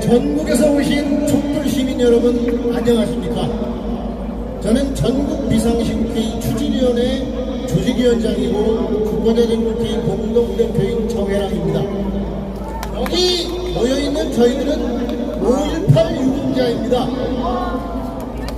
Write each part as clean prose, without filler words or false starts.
전국에서 오신 촛불 시민 여러분 안녕하십니까? 저는 전국 비상시국회의 추진위원회 조직위원장이고 국가대전국회의 공동대표인 정혜랑입니다. 여기 모여있는 저희들은 5.18 유공자입니다.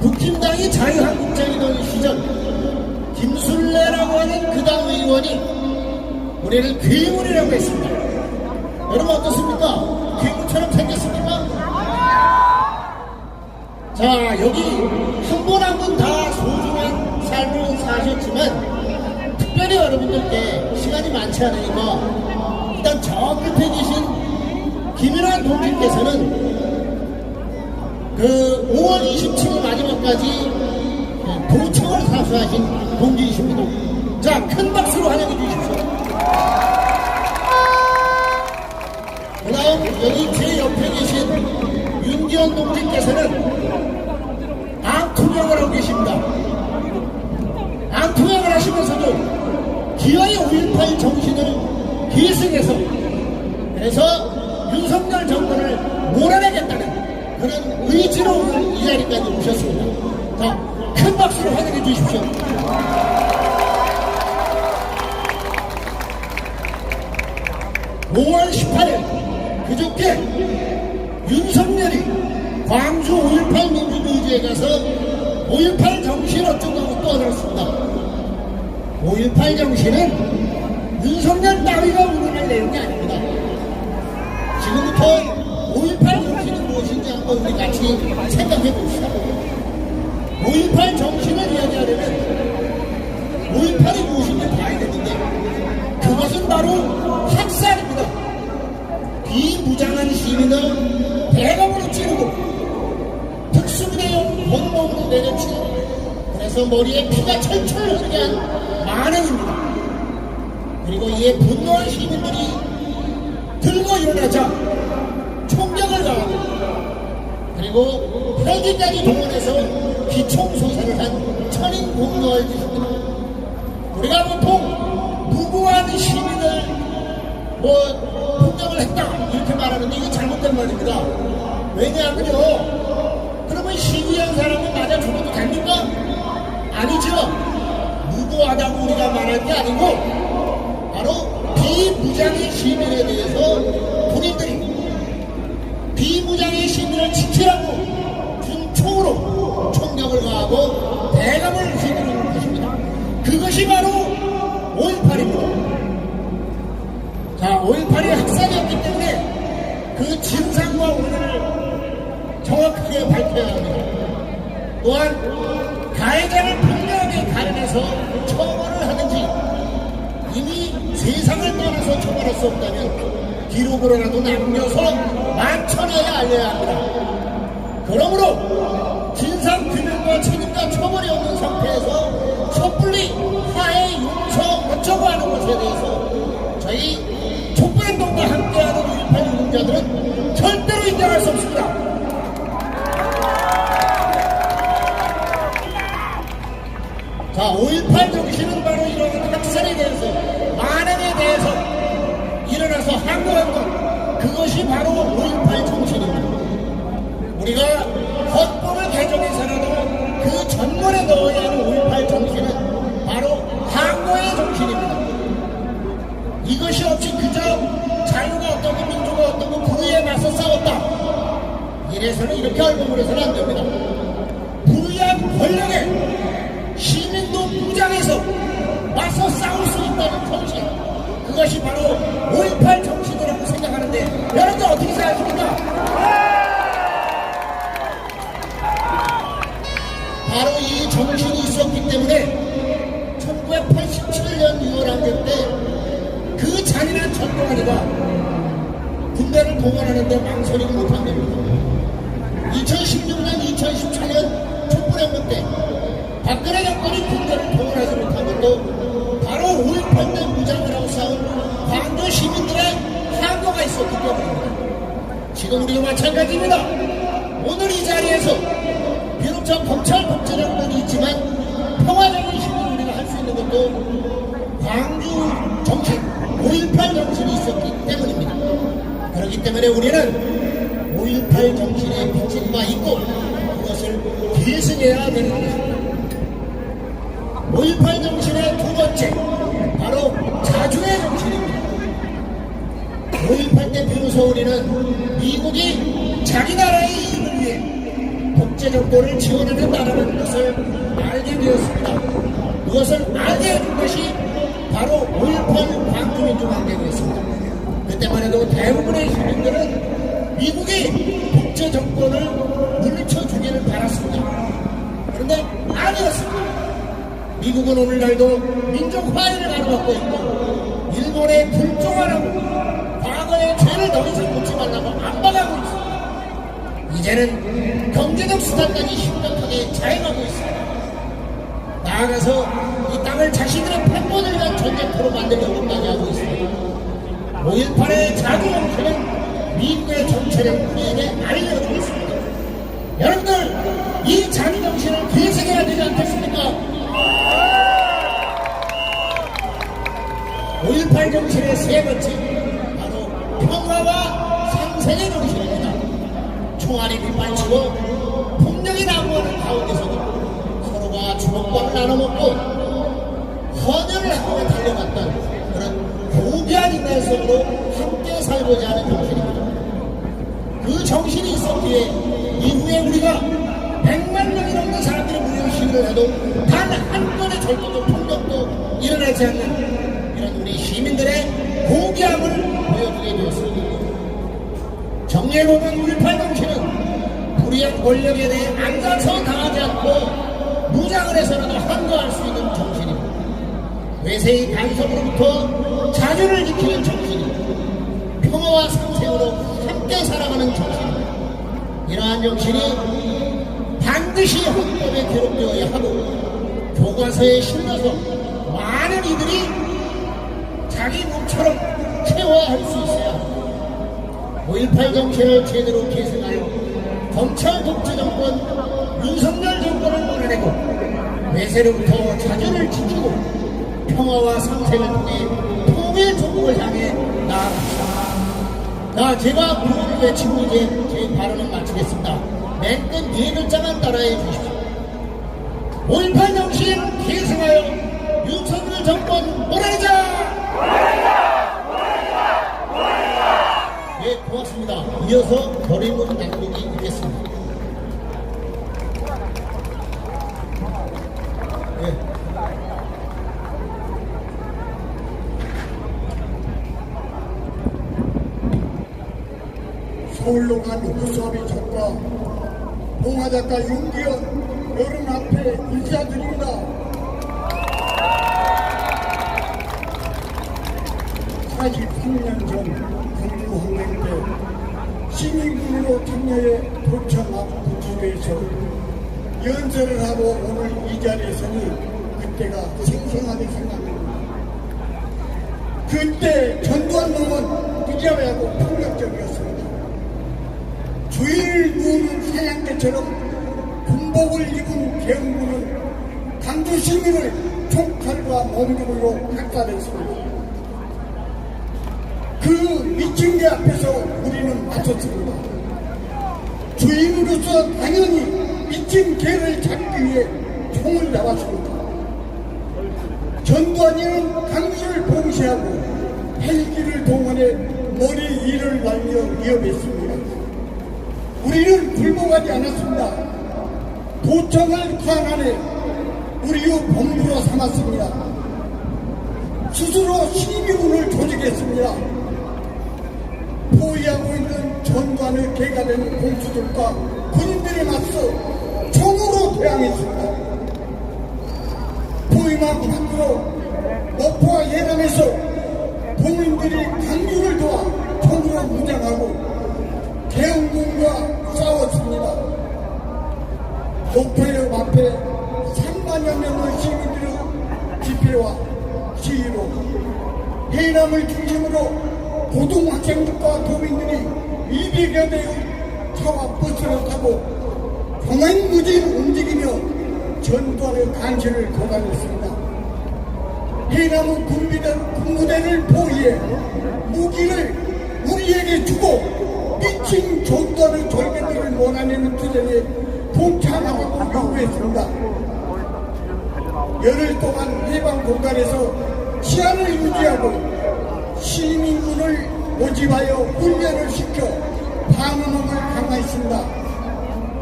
국힘당이 자유한국당이던 시절 김술래라고 하는 그 당 의원이 우리를 괴물이라고 했습니다. 여러분 어떻습니까? 괴물처럼 생겼습니까? 자, 여기 한 분 한 분 다 소중한 삶을 사셨지만 특별히 여러분들께 시간이 많지 않으니까 일단 저 끝에 계신 김일환 동지께서는 그 5월 27일 마지막까지 도청을 사수하신 동지이십니다. 자, 큰 박수로 환영해 주십시오. 그 다음 여기 제 옆에 계신 윤기현 동지께서는 암투명을 하고 계십니다. 암투명을 하시면서도 기어이 5.18 정신을 계승해서 그래서 윤석열 정권을 몰아내겠다는 그런 의지로 오늘 이 자리까지 오셨습니다. 자, 큰 박수로 환영해 주십시오. 5월 18일 그저께 윤석열이 광주 5.18 민주노조에 가서 5.18 정신 어쩌고 떠들었습니다. 5.18 정신은 윤석열 따위가 운운할 내용이 아닙니다. 지금부터 5.18 정신이 무엇인지 한번 우리 같이 생각해 봅시다. 5.18 정신을 이야기하려면 5.18이 무엇인지 봐야 되는데 그것은 바로 학살입니다. 비무장한 시민을 대검으로 찌르고 특수부대용 본몸으로 내려치고 그래서 머리에 피가 철철 흐르게 한 만행입니다. 그리고 이에 분노한 시민들이 들고 일어나자 총격을 가하고 그리고 헬기까지 동원해서 기총소사를 한 천인 공노할 짓입니다. 우리가 보통 무고한 시민을 폭력을 했다 이렇게 말하는데 이게 잘못된 말입니다. 왜냐하면요, 그러면 시위한 사람은 맞아 죽어도 됩니까? 아니죠. 무고하다고 우리가 말할 게 아니고 바로 비무장의 시민에 대해서 군인들이 비무장의 시민을 지키라고 준 총으로 총격을 가하고 대감을 휘두르는 것입니다. 그것이 바로 5.18입니다. 자, 5.18이 학살이었기 때문에 그 진상과 오늘을 정확하게 밝혀야 합니다. 또한 가해자를 분명하게 가려내서 처벌을 하든지 이미 세상을 떠나서 처벌할 수 없다면 기록으로라도 남겨서 만천하에 알려야 합니다. 그러므로 진상규명과 책임과 처벌이 없는 상태에서 섣불리 화해, 용서, 어쩌고 하는 것에 대해서 저희 촛불행동과 함께하는 5.18 유공자들은 절대로 인정할 수 없습니다. 자, 5.18 정신은 바로 이러한 학살에 대해서, 만행에 대해서 일어나서 항거한 것, 그것이 바로 5.18 정신입니다. 우리가 헌법을 개정해서라도 그 전문에 넣어야 하는 5.18 정신은 바로 항거의 정신입니다. 이것이 없이 그저 자유가 어떻고 민주가 어떻고 부에 맞서 싸웠다 이래서는 이렇게 얼버무려서는 안 됩니다. 부유한 권력에 시민도 무장해서 맞서 싸울 수 있다는 정신, 그것이 바로 5.18 정신이라고 생각하는데 여러분들 어떻게 생각하십니까? 바로 이 정신이 있었기 때문에 1987년 6월 항쟁 때 그 잔인한 전동아리가 군대를 동원하는데 망설이지 못한 겁니다. 2016년, 2017년 촛불행동 때 박근혜 정권이 군대를 동원하지 못한 것도 바로 5.18 때 무장을 하고 싸운 광주 시민들의 항거가 있었기 때문입니다. 지금 우리도 마찬가지입니다. 오늘 이 자리에서 비록 저 검찰 법제라는 것이 있지만 평화적인 시민을 우리가 할 수 있는 것도 광주 정신, 5.18 정신이 있었기 때문입니다. 그렇기 때문에 우리는 5.18 정신에 비친 바 있고 그것을 계승해야 되는 것입니다. 5.18 정신의 두 번째, 바로 자주의 정신입니다. 5.18 때 비로소 우리는 미국이 자기 나라의 이익을 위해 독재 정권을 지원하는 나라라는 것을 알게 되었습니다. 그것을 알게 된 것이 바로 5.18 광주민주항쟁이었습니다. 그때만 해도 대부분의 시민들은 미국이 독재 정권을 물리쳐주기를 바랐습니다. 그런데 아니었습니다. 미국은 오늘날도 민족 화해를 가로막고 있고 일본의 불종하라고 과거의 죄를 더 이상 묻지 말라고 안박하고 있습니다. 이제는 경제적 수단까지 심각하게 자행하고 있습니다. 나아가서 이 땅을 자신들의 패권을 위한 전쟁터로 만들려고까지 하고 있습니다. 5.18의 자주 정치는 미국의 정체를 우리에게 알려주고 있습니다. 여러분들, 이 자주 정신을 계승해야 되지 않겠습니까? 5.18 정신의 세 번째, 바로 평화와 상생의 정신입니다. 총알이 빗발치고 폭력이 난무하는 가운데서도 서로가 주먹밥을 나눠먹고 헌혈을 하며 달려갔던 그런 고귀한 인간 속으로 함께 살고자 하는 정신입니다. 그 정신이 있었기에 이후에 우리가 100만 명이 넘는 사람들이 무료 시위를 해도 단 한 건의 절도도 폭력도 일어나지 않는 이런 우리 시민들의 고귀함을 보여주게 되었습니다. 정리해보면 5.18 정신은 불의한 권력에 대해 안가서 당하지 않고 무장을 해서라도 항거할 수 있는 정신입니다. 외세의 간섭으로부터 자주를 지키는 정신입니다. 평화와 상생으로 함께 살아가는 정신입니다. 이러한 정신이 반드시 헌법에 기록되어야 하고 교과서에 실려서 많은 이들이 자기 몸처럼 체화할 수 있어야 합니다. 5.18 정신을 제대로 계승하여 검찰 독재 정권 윤석열 정권을 몰아내고 외세로부터 자주를 지키고 평화와 상생을 통해 통일 정국을 향해 나아갑시다. 자, 제가 구호를 외치고 이제 제 발언을 마치겠습니다. 맨 끝 네 글자만 따라해 주십시오. 5.18 정신 계승하여 윤석열 정권 몰아내자! 네, 고맙습니다. 이어서 버리문 낭독이 있겠습니다. 네. 서울로 간 후수아비 작가 동화작가 윤기현 여러분 앞에 인사드립니다. 43년 전 광주항쟁 때 시민군으로 참여해 도청 앞 구치소에서 연설을 하고 오늘 이 자리에 서니 그때가 생생하게 생각납니다. 그때 전두환 놈은 무자비하고 폭력적이었습니다. 주인을 누는 사냥개처럼 군복을 입은 계엄군은 강주 시민을 총칼과 몽둥이로 학살했습니다. 그 미친 개 앞에서 우리는 맞섰습니다. 주인으로서 당연히 미친 개를 잡기 위해 총을 잡았습니다. 전두환이는 강주를 봉쇄하고 헬기를 동원해 머리 위를 날려 위협했습니다. 우리는 불복하지 않았습니다. 도청을 관할해 우리의 본부로 삼았습니다. 스스로 시민군을 조직했습니다. 포위하고 있는 전두환의 개가 된 공수들과 군인들에 맞서 총으로 대항했습니다. 포위만 밖으로 목포와 예남에서 동인들이 강주를 도와 총으로 무장하고 계엄군과 싸웠습니다. 목포역 앞에 3만여 명의 시민들의 집회와 시위로 해남을 중심으로 고등학생들과 도민들이 200여 대의 차와 버스를 타고 경행무진 움직이며 전두환의 간신을 고관했습니다. 해남은 군부대를 포위해 무기를 우리에게 주고 미친 존도하는 졸개들을 몰아내는 투쟁에 동참하라고 요구했습니다. 열흘 동안 해방 공간에서 치안을 유지하고 시민군을 모집하여 훈련을 시켜 방어망을 강화했습니다.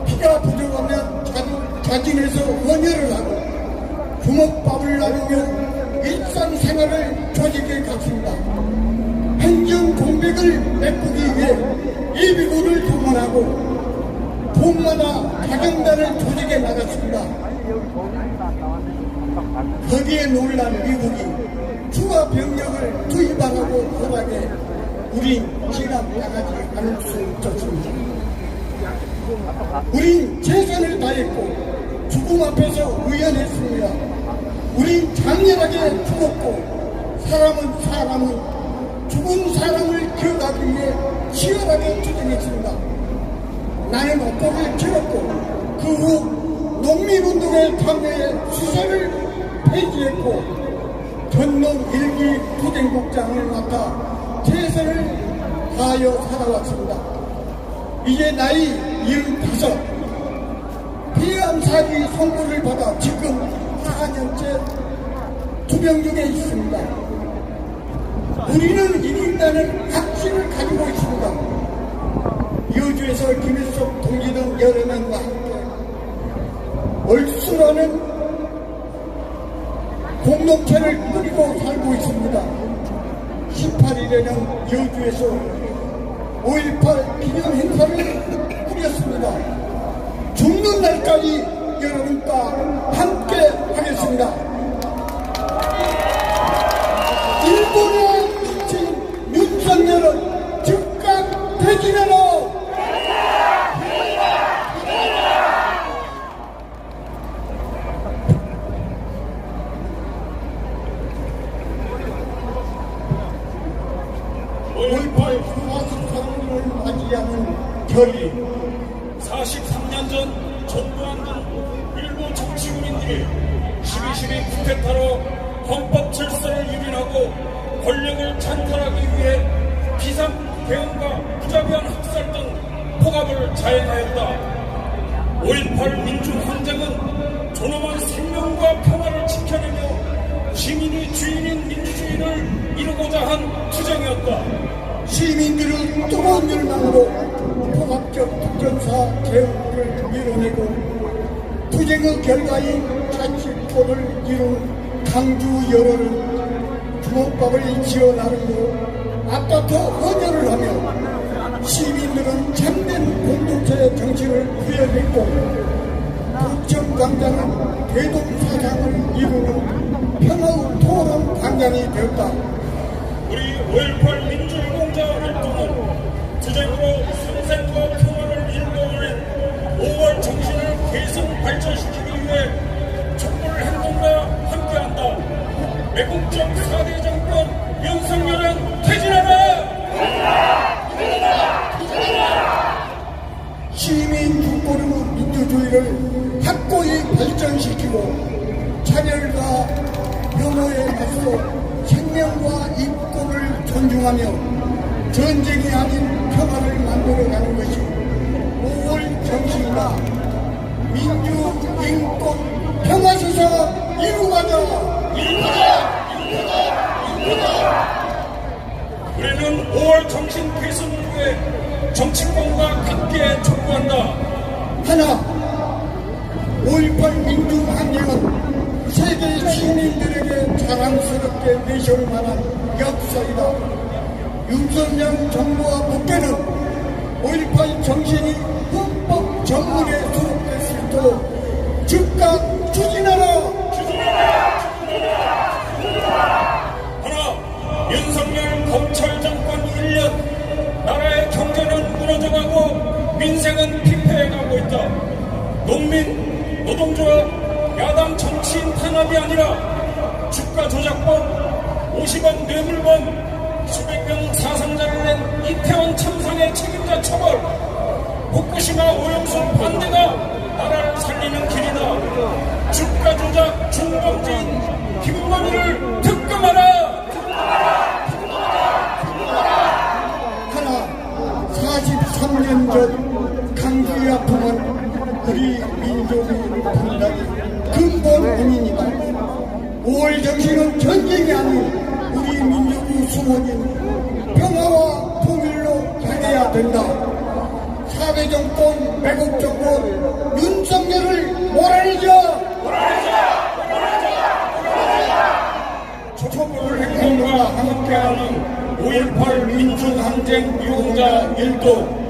피가 부족하면 자진해서 원혈을 하고 주먹밥을 나누며 일상생활을 조직해 갔습니다. 행정 공백을 메꾸기 위해 예비군을 동원하고 봄마다 자경단을 조직해 나갔습니다. 거기에 놀란 미국이 추가 병력을 투입하라고 허락해 우린 진압당하지 않을 수 없었습니다. 우린 최선을 다했고 죽음 앞에서 의연했습니다. 우린 장렬하게 죽었고 사람은 죽은 사람을 기억하기 위해 치열하게 투쟁했습니다. 나는 억곡을 치렀고 그 후 농민운동에 참여해 수사를 폐지했고 전농 일기 투쟁국장을 맡아 최선을 다하여 살아왔습니다. 이제 나이 75, 폐암 사기 선고를 받아 지금 4년째 투병중에 있습니다. 우리는 이긴다는 확신을 가지고 있습니다. 여주에서 김일성 동지 등 여러 명과 함께 얼쑤라는 공동체를 꾸리고 살고 있습니다. 18일에는 여주에서 5.18 기념 행사를 꾸렸습니다. 죽는 날까지 여러분과 함께 하겠습니다. 일본의 미친 윤석열은 즉각 퇴진하라! 결의 43년 전 전두환 등 일부 정치군인들이 12.12 쿠데타로 헌법 질서를 유린하고 권력을 찬탈하기 위해 비상대응과 무자비한 학살 등 폭압을 자행하였다. 5.18 민중항쟁은 존엄한 생명과 평화를 지켜내며 시민이 주인인 민주주의를 이루고자 한 투쟁이었다. 시민들은 뜨거운 열망으로 폭압적 특전사 개혁을 밀어내고 투쟁의 결과인 자치권을 이룬 강주 열흘은 주먹밥을 지어 나르고 아파트 헌혈을 하며 시민들은 참된 공동체의 정신을 구현했고 북천광장은 대동사상을 이루는 평화의 토론 광장이 되었다. 우리 5.18 민주유공자 활동은 투쟁으로 생생과 평화를 일궈낸 5월 정신을 계속 발전시키기 위해 촛불 행동과 함께한다. 매국적 4대 정권 윤석열은 퇴진하라! 시민 주권의 민주주의를 확고히 발전시키고 차별과 혐오에 맞서 생명과 인권을 존중하며 전쟁이 아닌 평화를 만들어가는 것이 5월 정신이다. 민주, 인권, 평화세상 이루가자! 우리는 5월 정신 개선을 위해 정치권과 함께 촉구한다. 하나, 5.18 민주항쟁은 세계 시민들에게 자랑스럽게 내세울 만한 역사이다. 윤석열 정부와 국회는 5.18 정신이 헌법 전문에 수록될 수 있도록 즉각 추진하라! 하나, 윤석열 검찰 정권 1년, 나라의 경제는 무너져가고 민생은 피폐해가고 있다. 농민, 노동조합, 야당 정치인 탄압이 아니라 주가 조작범, 50억 뇌물범, 수백 명 사상자를 낸 이태원 참상의 책임자 처벌, 후쿠시마 오염수 반대가 나라를 살리는 길이다. 주가 조작 중범죄인 김건희를 특검하라! 하나, 40 3년 전 강주의 아픔은 우리 민족의 분단이 근본 원인이다. 5월 정신은 전쟁이 아닌 우리 민족의 수호진 평화와 통일로 향해야 된다. 사회 정권, 매국 정권, 윤석열을 몰아내자! 촛불 행동과 함께하는 5.18 민주항쟁 유공자 일도